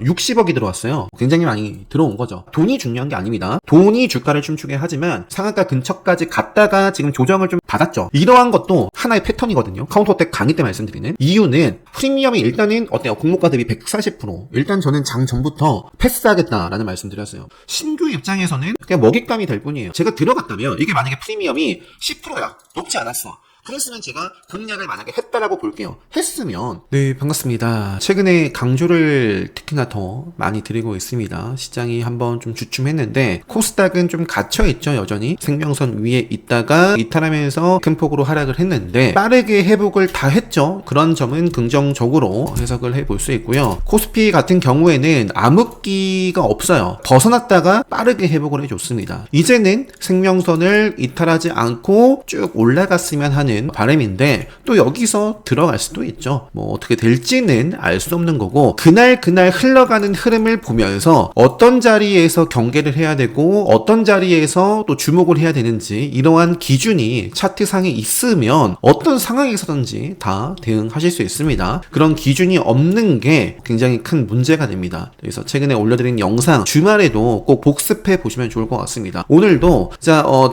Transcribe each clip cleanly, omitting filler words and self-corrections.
60억이 들어왔어요. 굉장히 많이 들어온 거죠. 돈이 중요한 게 아닙니다. 돈이 주가를 춤추게 하지만 상한가 근처까지 갔다가 지금 조정을 좀 받았죠. 이러한 것도 하나의 패턴이거든요. 카운터어택 강의 때 말씀드리는 이유는 프리미엄이 일단은 어때요? 공모가 대비 140%. 일단 저는 장 전부터 패스하겠다라는 말씀드렸어요. 신규 입장에서는 그냥 먹잇감이 될 뿐이에요. 제가 들어갔다면 이게 만약에 프리미엄이 10%야. 높지 않았어. 그랬으면 제가 공략을 만약에 했다라고 볼게요. 했으면 네, 반갑습니다. 최근에 강조를 특히나 더 많이 드리고 있습니다. 시장이 한번 좀 주춤했는데 코스닥은 좀 갇혀있죠. 여전히 생명선 위에 있다가 이탈하면서 큰 폭으로 하락을 했는데 빠르게 회복을 다 했죠. 그런 점은 긍정적으로 해석을 해볼 수 있고요. 코스피 같은 경우에는 암흑기가 없어요. 벗어났다가 빠르게 회복을 해줬습니다. 이제는 생명선을 이탈하지 않고 쭉 올라갔으면 하는 바람인데 또 여기서 들어갈 수도 있죠. 뭐 어떻게 될지는 알 수 없는 거고 그날 흘러가는 흐름을 보면서 어떤 자리에서 경계를 해야 되고 어떤 자리에서 또 주목을 해야 되는지 이러한 기준이 차트상에 있으면 어떤 상황에서든지 다 대응하실 수 있습니다. 그런 기준이 없는 게 굉장히 큰 문제가 됩니다. 그래서 최근에 올려드린 영상 주말에도 꼭 복습해 보시면 좋을 것 같습니다. 오늘도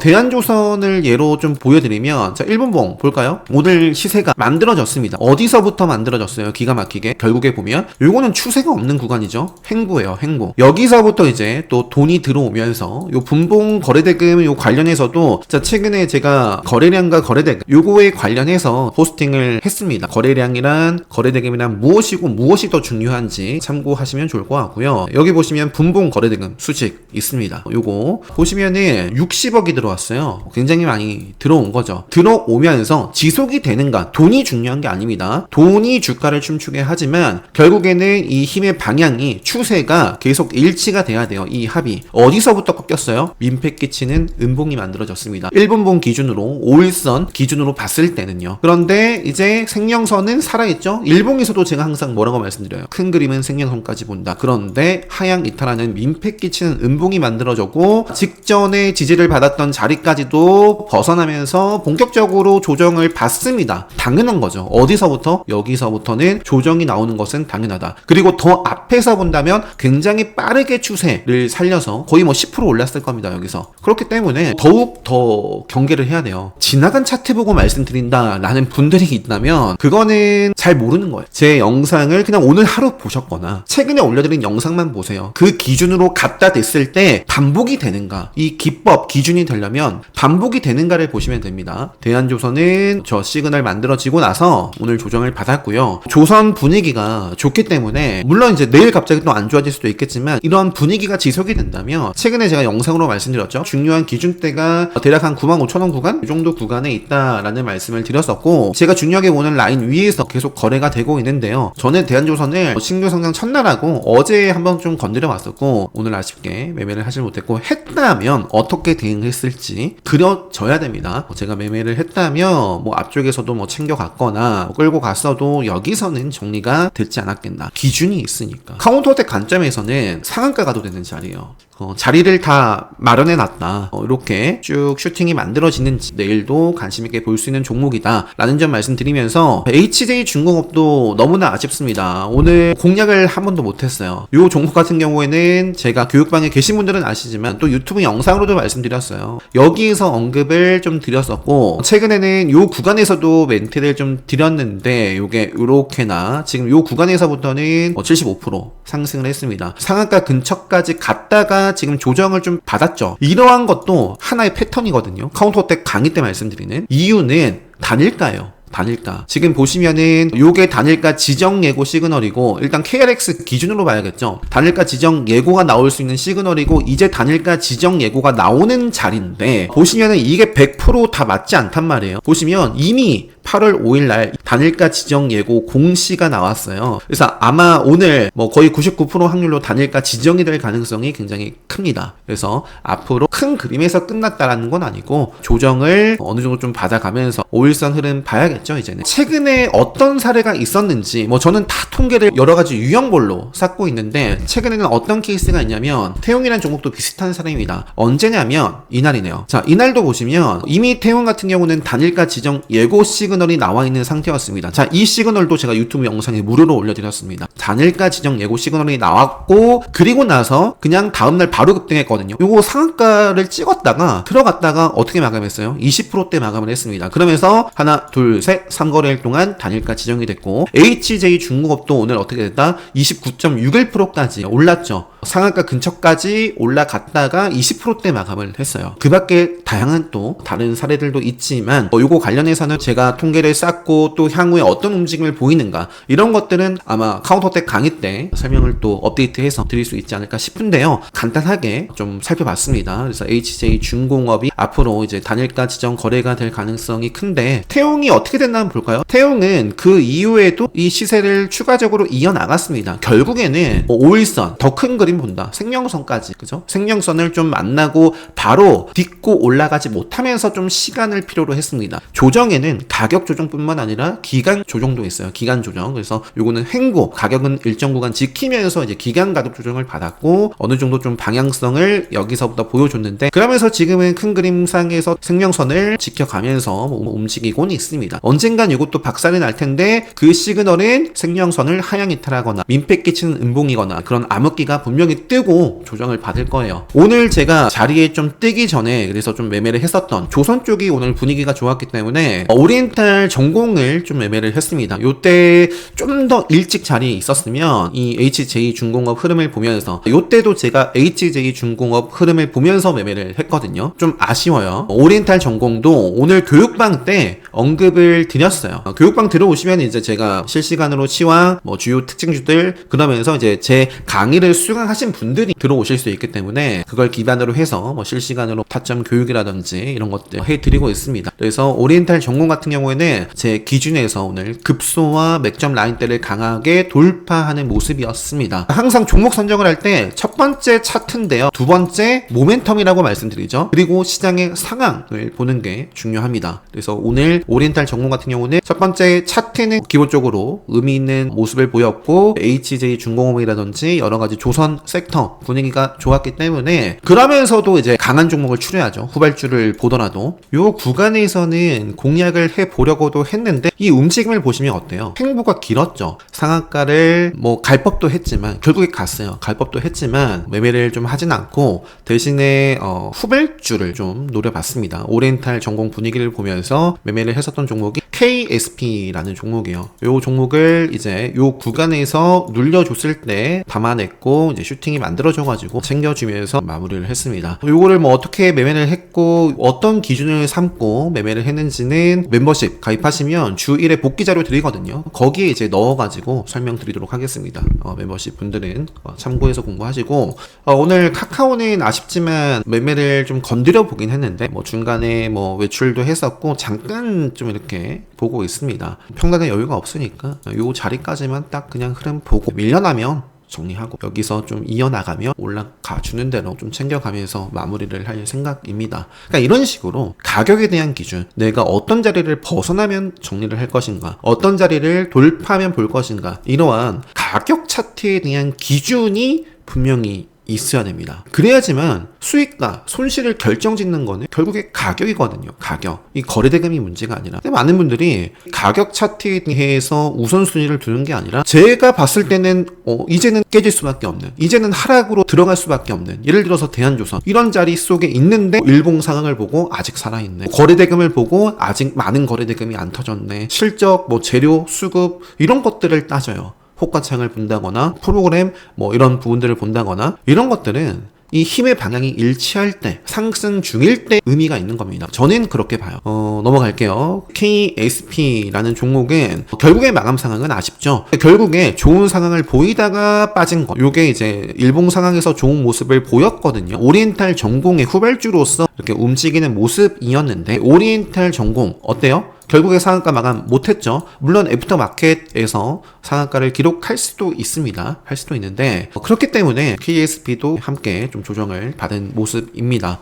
대한조선을 예로 좀 보여드리면 자 1분봉 볼까요? 오늘 시세가 만들어졌습니다. 어디서부터 만들어졌어요? 기가 막히게. 결국에 보면 요거는 추세가 없는 구간이죠. 횡보예요. 횡보. 여기서부터 이제 또 돈이 들어오면서 요 분봉 거래대금 요 관련해서도 자 최근에 제가 거래량과 거래대금 요거에 관련해서 포스팅을 했습니다. 거래량이란 거래대금이란 무엇이고 무엇이 더 중요한지 참고하시면 좋을 것 같고요. 여기 보시면 분봉 거래대금 수식 있습니다. 요거 보시면은 60억이 들어왔어요. 굉장히 많이 들어온 거죠. 들어오면서 지속이 되는가? 돈이 중요한 게 아닙니다. 돈이 주가를 춤추게 하지만 결국에는 이 힘의 방향이 추세가 계속 일치가 돼야 돼요. 이 합이. 어디서부터 꺾였어요? 민폐 끼치는 음봉이 만들어졌습니다. 1분봉 기준으로 5일선 기준으로 봤을 때는요. 그런데 이제 생명선은 살아있죠? 일봉에서도 제가 항상 뭐라고 말씀드려요. 큰 그림은 생명선까지 본다. 그런데 하향 이탈하는 민폐 끼치는 음봉이 만들어졌고 직전에 지지를 받았던 자리까지도 벗어나면서 본격적으로 조정을 받습니다. 당연한 거죠. 어디서부터? 여기서부터는 조정이 나오는 것은 당연하다. 그리고 더 앞에서 본다면 굉장히 빠르게 추세를 살려서 거의 뭐 10% 올랐을 겁니다. 여기서. 그렇기 때문에 더욱 더 경계를 해야 돼요. 지나간 차트 보고 말씀드린다라는 분들이 있다면 그거는 잘 모르는 거예요. 제 영상을 그냥 오늘 하루 보셨거나 최근에 올려드린 영상만 보세요. 그 기준으로 갖다 댔을 때 반복이 되는가? 이 기법, 기준이 되려면 반복이 되는가를 보시면 됩니다. 대한조선은 저 시그널 만들어지고 나서 오늘 조정을 받았고요. 조선 분위기가 좋기 때문에 물론 이제 내일 갑자기 또 안 좋아질 수도 있겠지만 이런 분위기가 지속이 된다면 최근에 제가 영상으로 말씀드렸죠. 중요한 기준대가 대략 한 95,000원 구간? 이 정도 구간에 있다라는 말씀을 드렸었고 제가 중요하게 보는 라인 위에서 계속 거래가 되고 있는데요. 저는 대한조선을 신규 상장 첫날하고 어제 한번 좀 건드려 왔었고 오늘 아쉽게 매매를 하지 못했고 했다면 어떻게 대응했을지 그려져야 됩니다. 제가 매매를 했다면 뭐 앞쪽에서도 뭐 챙겨갔거나 끌고 갔어도 여기서는 정리가 됐지 않았겠나. 기준이 있으니까. 카운터어택 관점에서는 상한가 가도 되는 자리예요. 자리를 다 마련해놨다. 이렇게 쭉 슈팅이 만들어지는지 내일도 관심있게 볼 수 있는 종목이다 라는 점 말씀드리면서 HJ중공업도 너무나 아쉽습니다. 오늘 공략을 한 번도 못했어요. 이 종목 같은 경우에는 제가 교육방에 계신 분들은 아시지만 또 유튜브 영상으로도 말씀드렸어요. 여기에서 언급을 좀 드렸었고 최근에는 이 구간에서도 멘트를 좀 드렸는데 이게 이렇게나 지금 이 구간에서부터는 75% 상승을 했습니다. 상한가 근처까지 갔다가 지금 조정을 좀 받았죠. 이러한 것도 하나의 패턴이거든요. 카운터어택 강의 때 말씀드리는 이유는 단일가예요. 단일가. 지금 보시면은 요게 단일가 지정 예고 시그널이고 일단 KRX 기준으로 봐야겠죠. 단일가 지정 예고가 나올 수 있는 시그널이고 이제 단일가 지정 예고가 나오는 자리인데 보시면은 이게 100% 다 맞지 않단 말이에요. 보시면 이미 8월 5일 날 단일가 지정 예고 공시가 나왔어요. 그래서 아마 오늘 뭐 거의 99% 확률로 단일가 지정이 될 가능성이 굉장히 큽니다. 그래서 앞으로 큰 그림에서 끝났다라는 건 아니고 조정을 어느 정도 좀 받아가면서 5일선 흐름 봐야겠죠, 이제는. 최근에 어떤 사례가 있었는지 뭐 저는 다 통계를 여러 가지 유형별로 쌓고 있는데 최근에는 어떤 케이스가 있냐면 태용이라는 종목도 비슷한 사례입니다. 언제냐면 이날이네요. 자, 이날도 보시면 이미 태용 같은 경우는 단일가 지정 예고 시그널 시그널이 나와 있는 상태였습니다. 자, 이 시그널도 제가 유튜브 영상에 무료로 올려드렸습니다. 단일가 지정 예고 시그널이 나왔고, 그리고 나서 그냥 다음날 바로 급등했거든요. 요거 상한가를 찍었다가 들어갔다가 어떻게 마감했어요? 20%대 마감을 했습니다. 그러면서 하나, 둘, 셋, 3거래일 동안 단일가 지정이 됐고, HJ중공업도 오늘 어떻게 됐다? 29.61%까지 올랐죠. 상한가 근처까지 올라갔다가 20%대 마감을 했어요. 그 밖에 다양한 또 다른 사례들도 있지만 요거 관련해서는 제가 통계를 쌓고 또 향후에 어떤 움직임을 보이는가 이런 것들은 아마 카운터텍 강의 때 설명을 또 업데이트해서 드릴 수 있지 않을까 싶은데요. 간단하게 좀 살펴봤습니다. 그래서 HJ중공업이 앞으로 이제 단일가 지정 거래가 될 가능성이 큰데, 태용이 어떻게 됐나 한번 볼까요? 태용은 그 이후에도 이 시세를 추가적으로 이어나갔습니다. 결국에는 5일선 더 큰 그림 본다. 생명선까지, 그죠? 생명선을 좀 만나고 바로 딛고 올라가지 못하면서 좀 시간을 필요로 했습니다. 조정에는 가격 조정뿐만 아니라 기간 조정도 있어요. 기간 조정. 그래서 요거는 횡보, 가격은 일정 구간 지키면서 이제 기간 가격 조정을 받았고 어느 정도 좀 방향성을 여기서부터 보여줬는데, 그러면서 지금은 큰 그림상에서 생명선을 지켜가면서 움직이곤 있습니다. 언젠간 이것도 박살이 날 텐데 그 시그널은 생명선을 하향 이탈하거나 민폐 끼치는 음봉이거나 그런 암흑기가 분명히 뜨고 조정을 받을 거예요. 오늘 제가 자리에 좀 뜨기 전에 그래서 좀 매매를 했었던 조선 쪽이 오늘 분위기가 좋았기 때문에 오리엔탈 전공을 좀 매매를 했습니다. 요때 좀 더 일찍 자리에 있었으면 이 HJ중공업 흐름을 보면서, 요때도 제가 HJ중공업 흐름을 보면서 매매를 했거든요. 좀 아쉬워요. 오리엔탈 전공도 오늘 교육방 때 언급을 드렸어요. 교육방 들어오시면 이제 제가 실시간으로 시황, 주요 특징주들, 그러면서 이제 제 강의를 수강하신 분들이 들어오실 수 있기 때문에 그걸 기반으로 해서 실시간으로 타점 교육이라든지 이런 것들 해드리고 있습니다. 그래서 오리엔탈 전공 같은 경우에는 제 기준에서 오늘 급소와 맥점 라인대를 강하게 돌파하는 모습이었습니다. 항상 종목 선정을 할 때 첫 번째 차트인데요, 두 번째 모멘텀이라고 말씀드리죠. 그리고 시장의 상황을 보는 게 중요합니다. 그래서 오늘 오리엔탈 전공 같은 경우는 첫 번째 차트는 기본적으로 의미 있는 모습을 보였고, HJ중공업이라든지 여러 가지 조선 섹터 분위기가 좋았기 때문에, 그러면서도 이제 강한 종목을 추려야죠. 후발주를 보더라도 요 구간에서는 공략을 해보려고도 했는데 이 움직임을 보시면 어때요? 횡보가 길었죠. 상한가를 갈 법도 했지만 결국에 갔어요. 갈 법도 했지만 매매를 좀 하진 않고 대신에 후발주를 좀 노려봤습니다. 오리엔탈 전공 분위기를 보면서 매매를 했었던 종목이 KSP라는 종목이에요. 요 종목을 이제 요 구간에서 눌려줬을 때 담아냈고 이제 슈팅이 만들어져가지고 챙겨주면서 마무리를 했습니다. 요거를 어떻게 매매를 했고 어떤 기준을 삼고 매매를 했는지는 멤버십 가입하시면 주 1회 복귀 자료 드리거든요. 거기에 이제 넣어가지고 설명드리도록 하겠습니다. 멤버십 분들은 참고해서 공부하시고, 오늘 카카오는 아쉽지만 매매를 좀 건드려 보긴 했는데 중간에 외출도 했었고 잠깐 좀 이렇게 보고 있습니다. 평단에 여유가 없으니까 요 자리까지만 딱 그냥 흐름 보고 밀려나면 정리하고 여기서 좀 이어나가며 올라가 주는 대로 좀 챙겨가면서 마무리를 할 생각입니다. 그러니까 이런 식으로 가격에 대한 기준, 내가 어떤 자리를 벗어나면 정리를 할 것인가, 어떤 자리를 돌파하면 볼 것인가, 이러한 가격 차트에 대한 기준이 분명히 있어야 됩니다. 그래야지만 수익과 손실을 결정짓는 거는 결국에 가격이거든요. 가격. 이 거래대금이 문제가 아니라. 근데 많은 분들이 가격 차트에 대해서 우선순위를 두는 게 아니라 제가 봤을 때는 이제는 깨질 수밖에 없는, 이제는 하락으로 들어갈 수밖에 없는, 예를 들어서 대한조선 이런 자리 속에 있는데 일봉 상황을 보고 아직 살아있네, 거래대금을 보고 아직 많은 거래대금이 안 터졌네, 실적, 재료, 수급 이런 것들을 따져요. 호가창을 본다거나 프로그램 이런 부분들을 본다거나, 이런 것들은 이 힘의 방향이 일치할 때, 상승 중일 때 의미가 있는 겁니다. 저는 그렇게 봐요. 넘어갈게요. KSP라는 종목은 결국에 마감 상황은 아쉽죠. 결국에 좋은 상황을 보이다가 빠진 거, 요게 이제 일봉 상황에서 좋은 모습을 보였거든요. 오리엔탈 전공의 후발주로서 이렇게 움직이는 모습이었는데, 오리엔탈 전공 어때요? 결국에 상한가 마감 못했죠. 물론 애프터마켓에서 상한가를 기록할 수도 있습니다. 할 수도 있는데, 그렇기 때문에 KSP도 함께 좀 조정을 받은 모습입니다.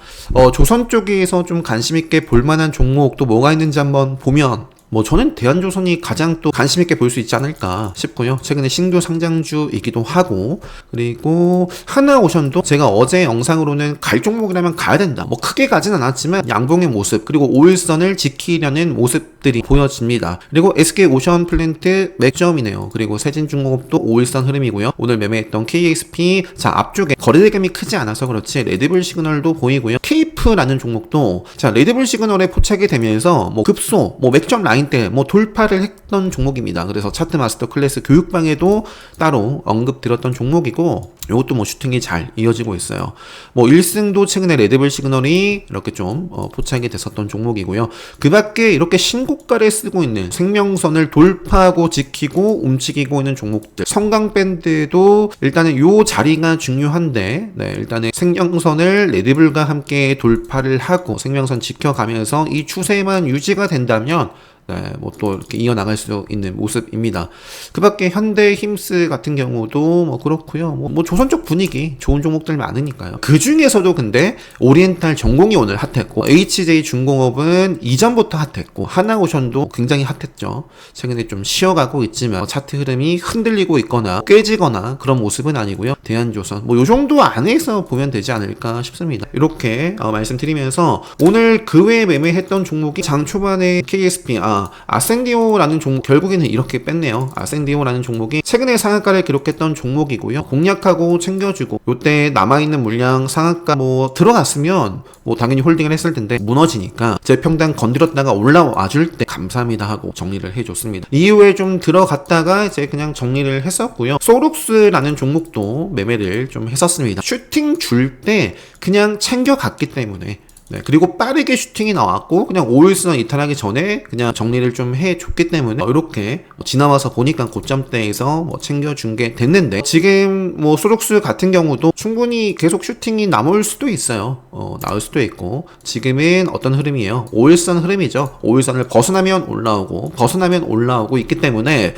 조선 쪽에서 좀 관심 있게 볼만한 종목도 뭐가 있는지 한번 보면 뭐 저는 대한조선이 가장 또 관심 있게 볼 수 있지 않을까 싶고요. 최근에 신규 상장주이기도 하고, 그리고 하나오션도 제가 어제 영상으로는 갈 종목이라면 가야 된다, 뭐 크게 가진 않았지만 양봉의 모습 그리고 5일선을 지키려는 모습들이 보여집니다. 그리고 SK오션플랜트 맥점이네요. 그리고 세진중공업도 5일선 흐름이고요. 오늘 매매했던 KSP, 자 앞쪽에 거래대금이 크지 않아서 그렇지 레드불 시그널도 보이고요. 케이프라는 종목도 자 레드불 시그널에 포착이 되면서 뭐 급소, 뭐 맥점 라인대 뭐 돌파를 했던 종목입니다. 그래서 차트 마스터 클래스 교육방에도 따로 언급 드렸던 종목이고, 이것도 뭐 슈팅이 잘 이어지고 있어요. 뭐 1승도 최근에 레드불 시그널이 이렇게 좀 포착이 됐었던 종목이고요. 그 밖에 이렇게 신고가를 쓰고 있는 생명선을 돌파하고 지키고 움직이고 있는 종목들, 성강밴드도 일단은 요 자리가 중요한데, 네, 일단은 생명선을 레드불과 함께 돌파를 하고 생명선 지켜가면서 이 추세만 유지가 된다면 네, 뭐 또 이렇게 이어나갈 수 있는 모습입니다. 그 밖에 현대 힘스 같은 경우도 뭐 그렇고요. 뭐 조선 쪽 분위기 좋은 종목들 많으니까요. 그 중에서도 근데 오리엔탈 전공이 오늘 핫했고, HJ 중공업은 이전부터 핫했고, 하나오션도 굉장히 핫했죠. 최근에 좀 쉬어가고 있지만 차트 흐름이 흔들리고 있거나 깨지거나 그런 모습은 아니고요. 대한조선 뭐 요 정도 안에서 보면 되지 않을까 싶습니다. 이렇게 말씀드리면서 오늘 그 외에 매매했던 종목이 장 초반에 KSP, 아센디오라는 종목, 결국에는 이렇게 뺐네요. 아센디오라는 종목이 최근에 상한가를 기록했던 종목이고요. 공략하고 챙겨주고, 요때 남아있는 물량 상한가 뭐 들어갔으면 뭐 당연히 홀딩을 했을 텐데 무너지니까 제 평당 건드렸다가 올라와 줄 때 감사합니다 하고 정리를 해줬습니다. 이후에 좀 들어갔다가 이제 그냥 정리를 했었고요. 소룩스라는 종목도 매매를 좀 했었습니다. 슈팅 줄 때 그냥 챙겨갔기 때문에, 네, 그리고 빠르게 슈팅이 나왔고 그냥 5일선 이탈하기 전에 그냥 정리를 좀 해줬기 때문에 이렇게 지나와서 보니까 고점대에서 뭐 챙겨준 게 됐는데, 지금 뭐 소록스 같은 경우도 충분히 계속 슈팅이 남을 수도 있어요. 나올 수도 있고, 지금은 어떤 흐름이에요? 5일선 흐름이죠. 5일선을 벗어나면 올라오고 벗어나면 올라오고 있기 때문에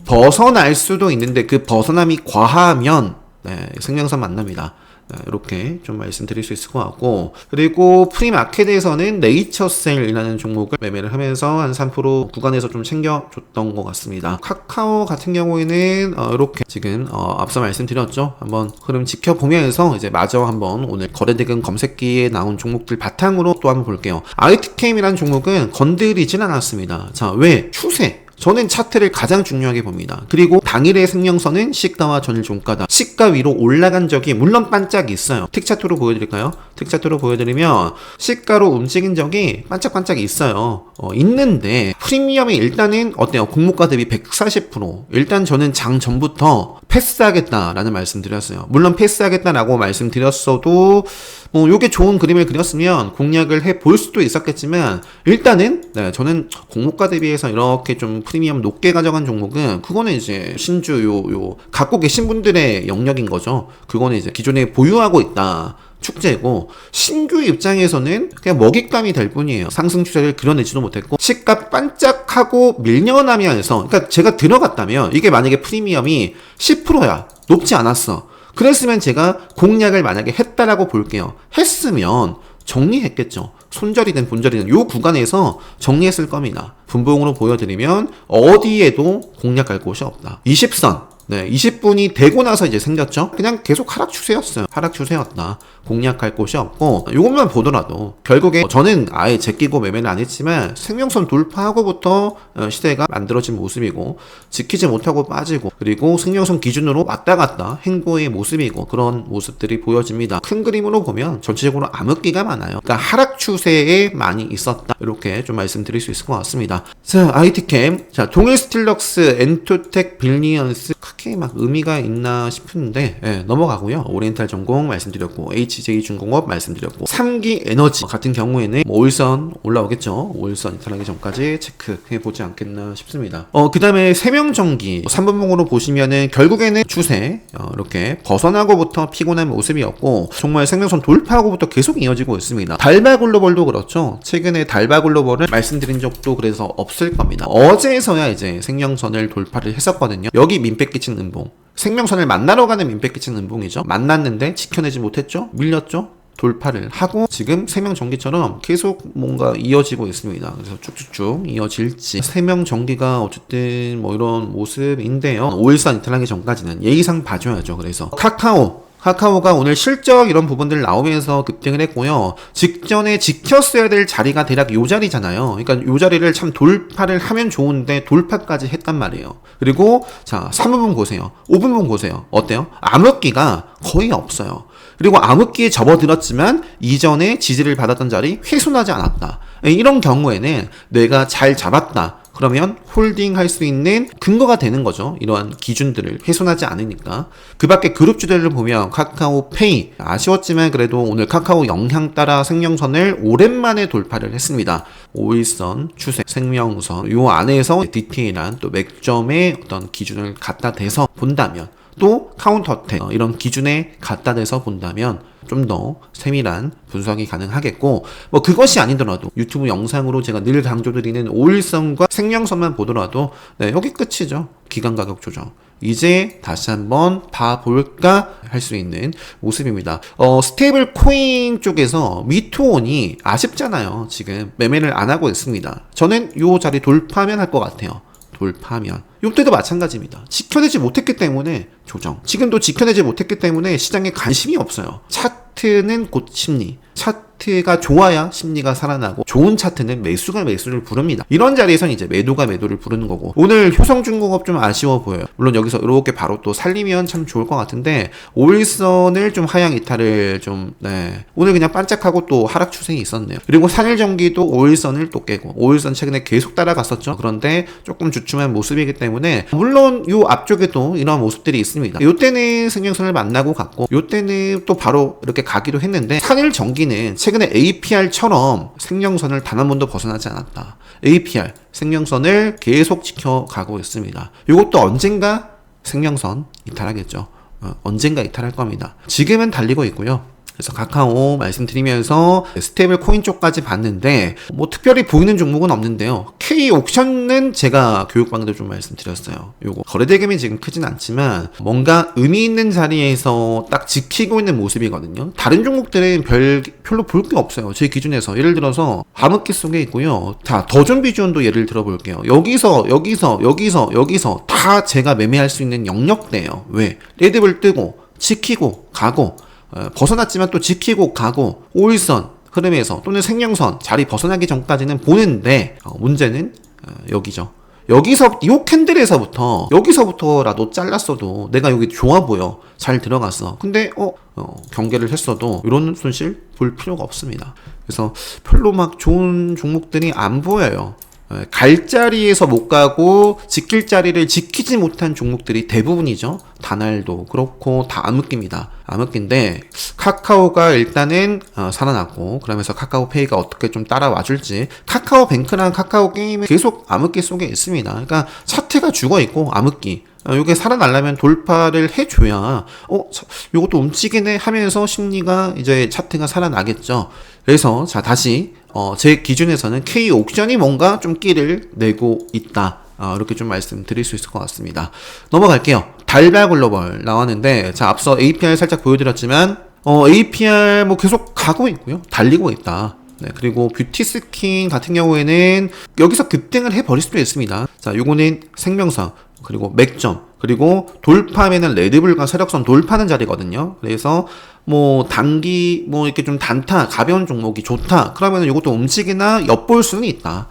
벗어날 수도 있는데, 그 벗어남이 과하면 네, 생명선 만납니다. 이렇게 좀 말씀드릴 수 있을 것 같고, 그리고 프리마켓에서는 네이처셀이라는 종목을 매매를 하면서 한 3% 구간에서 좀 챙겨줬던 것 같습니다. 카카오 같은 경우에는 이렇게 지금 앞서 말씀드렸죠. 한번 흐름 지켜보면서 이제 마저 한번 오늘 거래대금 검색기에 나온 종목들 바탕으로 또 한번 볼게요. IT캠이라는 종목은 건드리진 않았습니다. 자, 왜? 추세. 저는 차트를 가장 중요하게 봅니다. 그리고 당일의 생명선은 시가와 전일 종가다. 시가 위로 올라간 적이 물론 반짝 있어요. 틱차트로 보여드릴까요? 틱차트로 보여드리면 시가로 움직인 적이 반짝반짝 있어요. 있는데 프리미엄이 일단은 어때요? 공모가 대비 140%. 일단 저는 장 전부터 패스하겠다라는 말씀드렸어요. 물론 패스하겠다라고 말씀드렸어도 뭐 요게 좋은 그림을 그렸으면 공략을 해볼 수도 있었겠지만, 일단은 네, 저는 공모가 대비해서 이렇게 좀 프리미엄 높게 가져간 종목은 그거는 이제 신주 요 갖고 계신 분들의 영역인 거죠. 그거는 이제 기존에 보유하고 있다 축제고, 신규 입장에서는 그냥 먹잇감이 될 뿐이에요. 상승 추세를 그려내지도 못했고 시가 반짝하고 밀려나면서, 그러니까 제가 들어갔다면 이게 만약에 프리미엄이 10%야 높지 않았어, 그랬으면 제가 공략을 만약에 했다라고 볼게요. 했으면 정리했겠죠. 손절이든 본절이든 요 구간에서 정리했을 겁니다. 분봉으로 보여드리면 어디에도 공략할 곳이 없다. 20선. 네, 20분이 되고 나서 이제 생겼죠. 그냥 계속 하락 추세였어요. 하락 추세였다. 공략할 곳이 없고, 이것만 보더라도 결국에 저는 아예 제끼고 매매는 안 했지만 생명선 돌파하고부터 시대가 만들어진 모습이고, 지키지 못하고 빠지고, 그리고 생명선 기준으로 왔다 갔다 행보의 모습이고, 그런 모습들이 보여집니다. 큰 그림으로 보면 전체적으로 암흑기가 많아요. 그러니까 하락 추세에 많이 있었다, 이렇게 좀 말씀드릴 수 있을 것 같습니다. 자, IT캠, 자 동일 스틸럭스, 엔토텍, 빌리언스 크게 막 의미가 있나 싶은데, 예, 넘어가고요. 오리엔탈 전공 말씀드렸고, HJ 중공업 말씀드렸고, 3기 에너지 같은 경우에는 뭐 5일선 올라오겠죠. 5일선 이탈하기 전까지 체크해보지 않겠나 싶습니다. 그 다음에 세명전기 3분봉으로 보시면은 결국에는 추세 이렇게 벗어나고부터 피곤한 모습이었고, 정말 생명선 돌파하고부터 계속 이어지고 있습니다. 달바글로벌도 그렇죠. 최근에 달바글로벌을 말씀드린 적도 그래서 없을 겁니다. 어제서야 이제 생명선을 돌파를 했었거든요. 여기 민폐 끼친 음봉, 생명선을 만나러 가는 민폐 끼친 음봉이죠. 만났는데 지켜내지 못했죠. 밀렸죠. 돌파를 하고 지금 세명전기처럼 계속 뭔가 이어지고 있습니다. 그래서 쭉쭉쭉 이어질지 세명전기가 어쨌든 뭐 이런 모습인데요. 5일선 이탈하기 전까지는 예의상 봐줘야죠. 그래서 카카오가 오늘 실적 이런 부분들 나오면서 급등을 했고요. 직전에 지켰어야 될 자리가 대략 요 자리잖아요. 그러니까 요 자리를 참 돌파를 하면 좋은데 돌파까지 했단 말이에요. 그리고 자 3분분 보세요. 5분분 보세요. 어때요? 암흑기가 거의 없어요. 그리고 암흑기에 접어들었지만 이전에 지지를 받았던 자리 훼손하지 않았다. 이런 경우에는 내가 잘 잡았다. 그러면 홀딩할 수 있는 근거가 되는 거죠. 이러한 기준들을 훼손하지 않으니까. 그 밖에 그룹주들을 보면 카카오페이 아쉬웠지만 그래도 오늘 카카오 영향 따라 생명선을 오랜만에 돌파를 했습니다. 5일선 추세 생명선 요 안에서 디테일한 또 맥점의 어떤 기준을 갖다 대서 본다면 또 카운터텍 이런 기준에 갖다 대서 본다면 좀 더 세밀한 분석이 가능하겠고 뭐 그것이 아니더라도 유튜브 영상으로 제가 늘 강조드리는 5일선과 생명선만 보더라도 네, 여기 끝이죠. 기간 가격 조정. 이제 다시 한번 봐볼까 할 수 있는 모습입니다. 스테이블 코인 쪽에서 미투온이 아쉽잖아요. 지금 매매를 안 하고 있습니다. 저는 요 자리 돌파하면 할 것 같아요. 돌파하면 이때도 마찬가지입니다. 지켜내지 못했기 때문에 조정. 지금도 지켜내지 못했기 때문에 시장에 관심이 없어요. 차트는 곧 심리. 차트가 좋아야 심리가 살아나고 좋은 차트는 매수가 매수를 부릅니다. 이런 자리에선 이제 매도가 매도를 부르는 거고 오늘 효성중공업 좀 아쉬워 보여요. 물론 여기서 이렇게 바로 또 살리면 참 좋을 것 같은데 5일선을 좀 하향 이탈을 좀 오늘 그냥 반짝하고 또 하락 추세이 있었네요. 그리고 산일전기도 5일선을 또 깨고 5일선 최근에 계속 따라갔었죠. 그런데 조금 주춤한 모습이기 때문에 물론 요 앞쪽에도 이런 모습들이 있습니다. 요때는 생명선을 만나고 갔고 요때는 또 바로 이렇게 가기도 했는데 산일전기는 최근에 APR처럼 생명선을 단 한 번도 벗어나지 않았다. APR 생명선을 계속 지켜가고 있습니다. 이것도 언젠가 생명선 이탈하겠죠. 언젠가 이탈할 겁니다. 지금은 달리고 있고요. 그래서 카카오 말씀드리면서 스테이블 코인 쪽까지 봤는데 뭐 특별히 보이는 종목은 없는데요. K 옥션은 제가 교육방도 좀 말씀드렸어요. 요거 거래대금이 지금 크진 않지만 뭔가 의미 있는 자리에서 딱 지키고 있는 모습이거든요. 다른 종목들은 별로 볼 게 없어요. 제 기준에서 예를 들어서 암흑기 속에 있고요. 자, 더존 비주언도 예를 들어 볼게요. 여기서 다 제가 매매할 수 있는 영역대예요. 왜? 레드불 뜨고 지키고 가고 벗어났지만 또 지키고 가고 5일선 흐름에서 또는 생명선 자리 벗어나기 전까지는 보는데 문제는 여기죠. 여기서 이 여기서부터라도 잘랐어도 내가 여기 좋아 보여 잘 들어갔어. 근데 경계를 했어도 이런 손실 볼 필요가 없습니다. 그래서 별로 막 좋은 종목들이 안 보여요. 갈 자리에서 못 가고 지킬 자리를 지키지 못한 종목들이 대부분이죠. 다날도 그렇고 다 암흑기입니다. 암흑기인데 카카오가 일단은 살아났고 그러면서 카카오페이가 어떻게 좀 따라와줄지 카카오뱅크랑 카카오게임은 계속 암흑기 속에 있습니다. 그러니까 차트가 죽어있고 암흑기 요게 살아나려면 돌파를 해줘야 요것도 움직이네 하면서 심리가 이제 차트가 살아나겠죠. 그래서 자 다시 제 기준에서는 K 옥션이 뭔가 좀 끼를 내고 있다. 이렇게 좀 말씀드릴 수 있을 것 같습니다. 넘어갈게요. 달바 글로벌 나왔는데 자 앞서 APR 살짝 보여드렸지만 APR 뭐 계속 가고 있고요. 달리고 있다. 네, 그리고 뷰티 스킨 같은 경우에는 여기서 급등을 해버릴 수도 있습니다. 자, 요거는 생명선 그리고 맥점 그리고 돌파하면은 레드불과 세력선 돌파하는 자리거든요. 그래서 뭐 단기 뭐 이렇게 좀 단타 가벼운 종목이 좋다 그러면은 이것도 움직이나 엿볼 수는 있다.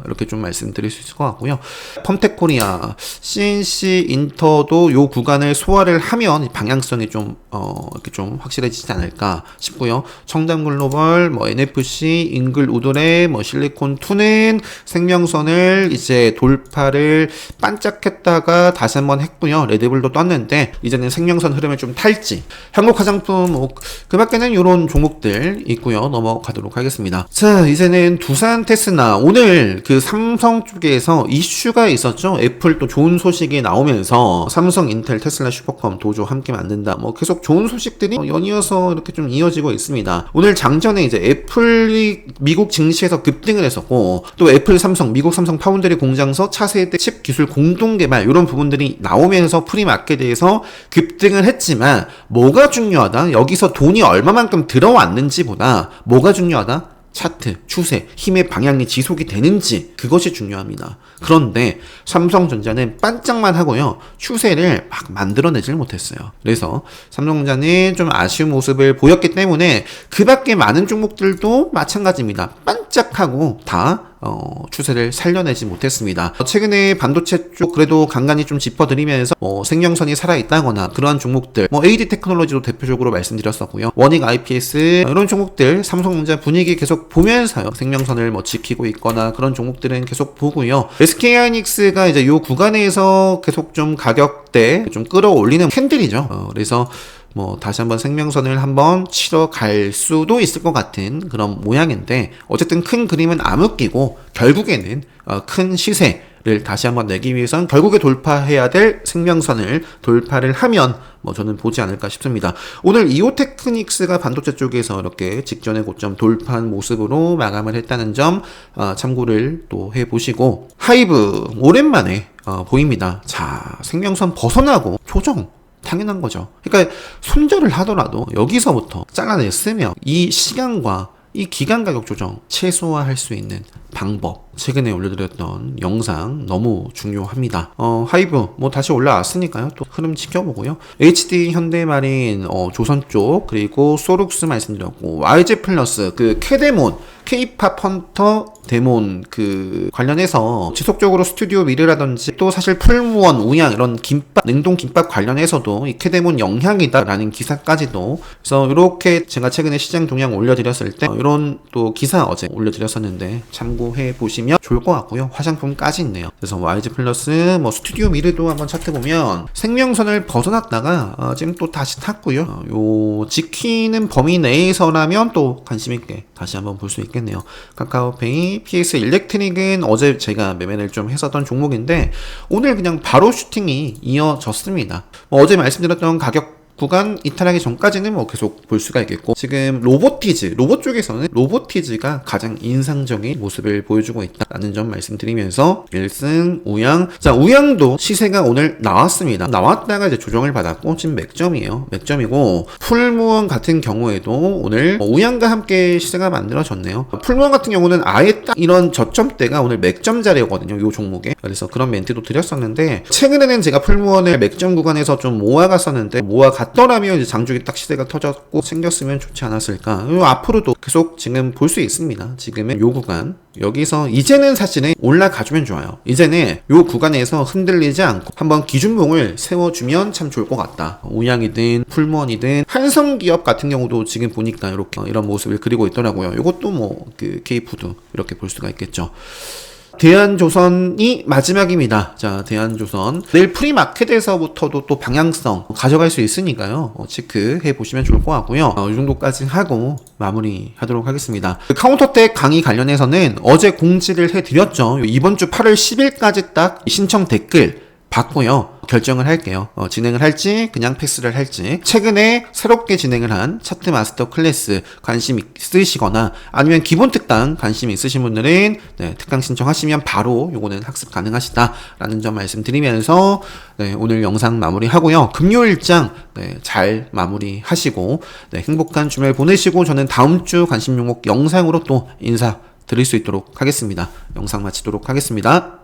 이렇게 좀 말씀드릴 수 있을 것 같고요. 펌텍코리아 CNC 인터도 요 구간을 소화를 하면 방향성이 좀 이렇게 좀 확실해지지 않을까 싶고요. 청담글로벌 뭐 NFC 잉글우드레 뭐 실리콘2는 생명선을 이제 돌파를 반짝했다가 다시 한번 했고요. 레드불도 떴는데 이제는 생명선 흐름을 좀 탈지. 한국화장품 뭐 그 밖에는 이런 종목들 있고요. 넘어가도록 하겠습니다. 자, 이제는 두산 테스나 오늘 그 삼성 쪽에서 이슈가 있었죠. 애플 또 좋은 소식이 나오면서 삼성, 인텔, 테슬라, 슈퍼컴, 도조 함께 만든다. 뭐 계속 좋은 소식들이 연이어서 이렇게 좀 이어지고 있습니다. 오늘 장전에 이제 애플이 미국 증시에서 급등을 했었고 또 애플, 삼성, 미국 삼성 파운드리 공장서 차세대 칩 기술 공동 개발 이런 부분들이 나오면서 프리마켓에서 급등을 했지만 뭐가 중요하다? 여기 여기서 돈이 얼마만큼 들어왔는지보다 뭐가 중요하다? 차트, 추세, 힘의 방향이 지속이 되는지 그것이 중요합니다. 그런데 삼성전자는 반짝만 하고요. 추세를 막 만들어내질 못했어요. 그래서 삼성전자는 좀 아쉬운 모습을 보였기 때문에 그 밖에 많은 종목들도 마찬가지입니다. 반짝하고 다 추세를 살려내지 못했습니다. 최근에 반도체 쪽 그래도 간간히 좀 짚어드리면서 생명선이 살아있다거나 그러한 종목들 AD 테크놀로지도 대표적으로 말씀드렸었고요. 원익 IPS 이런 종목들 삼성전자 분위기 계속 보면서요. 생명선을 지키고 있거나 그런 종목들은 계속 보고요. SK하이닉스가 이제 요 구간에서 계속 좀 가격대 좀 끌어올리는 캔들이죠. 그래서 다시 한번 생명선을 한번 치러 갈 수도 있을 것 같은 그런 모양인데, 어쨌든 큰 그림은 암흑기고, 결국에는 큰 시세를 다시 한번 내기 위해선 결국에 돌파해야 될 생명선을 돌파를 하면 저는 보지 않을까 싶습니다. 오늘 이오테크닉스가 반도체 쪽에서 이렇게 직전의 고점 돌파한 모습으로 마감을 했다는 점 참고를 또 해보시고, 하이브 오랜만에 보입니다. 자, 생명선 벗어나고 조정 당연한 거죠. 그러니까 손절을 하더라도 여기서부터 잘라냈으면 이 시간과 이 기간 가격 조정 최소화할 수 있는 방법, 최근에 올려드렸던 영상 너무 중요합니다. 하이브 다시 올라왔으니까요. 또 흐름 지켜보고요. HD 현대마린 조선 쪽, 그리고 소룩스 말씀드렸고, YG 플러스 그 캐데몬 K-팝 헌터 데몬 그 관련해서 지속적으로 스튜디오 미르라든지 또 사실 풀무원, 우양 이런 김밥, 냉동 김밥 관련해서도 이 캐데몬 영향이다라는 기사까지도, 그래서 이렇게 제가 최근에 시장 동향 올려드렸을 때 이런 또 기사 어제 올려드렸었는데 참고해 보시면 좋을 것 같고요. 화장품까지 있네요. 그래서 YG 플러스 스튜디오 미르도 한번 차트 보면 생명선을 벗어났다가 지금 또 다시 탔고요. 요 지키는 범위 내에서라면 또 관심 있게 다시 한번 볼 수 있겠네요. 카카오페이, PS 일렉트릭은 어제 제가 매매를 좀 했었던 종목인데 오늘 그냥 바로 슈팅이 이어졌습니다. 어제 말씀드렸던 가격 구간 이탈하기 전까지는 계속 볼 수가 있겠고, 지금 로봇 쪽에서는 로보티즈가 가장 인상적인 모습을 보여주고 있다라는 점 말씀드리면서 1승 우양. 자, 우양도 시세가 오늘 나왔습니다. 나왔다가 이제 조정을 받았고 지금 맥점이고, 풀무원 같은 경우에도 오늘 우양과 함께 시세가 만들어졌네요. 풀무원 같은 경우는 아예 딱 이런 저점대가 오늘 맥점 자리였거든요. 요 종목에. 그래서 그런 멘트도 드렸었는데, 최근에는 제가 풀무원을 맥점 구간에서 좀 모아갔었는데, 모아갔더라면 이제 장중에 딱 시세가 터졌고 생겼으면 좋지 않았을까. 앞으로도 계속 지금 볼 수 있습니다. 지금은 요 구간, 여기서 이제는 사실은 올라가주면 좋아요. 이제는 요 구간에서 흔들리지 않고 한번 기준봉을 세워주면 참 좋을 것 같다. 우양이든 풀무원이든 한성기업 같은 경우도 지금 보니까 이렇게 이런 모습을 그리고 있더라고요. 이것도 그 K푸드 이렇게 볼 수가 있겠죠. 대한조선이 마지막입니다. 자, 대한조선. 내일 프리마켓에서부터도 또 방향성 가져갈 수 있으니까요. 체크해 보시면 좋을 것 같고요. 이 정도까지 하고 마무리 하도록 하겠습니다. 카운터텍 강의 관련해서는 어제 공지를 해드렸죠. 이번 주 8월 10일까지 딱 신청 댓글 받고요. 결정을 할게요. 진행을 할지 그냥 패스를 할지. 최근에 새롭게 진행을 한 차트 마스터 클래스 관심 있으시거나 아니면 기본 특강 관심 있으신 분들은 특강 신청하시면 바로 요거는 학습 가능하시다라는 점 말씀드리면서 오늘 영상 마무리하고요. 금요일장 잘 마무리하시고 행복한 주말 보내시고, 저는 다음 주 관심 종목 영상으로 또 인사 드릴 수 있도록 하겠습니다. 영상 마치도록 하겠습니다.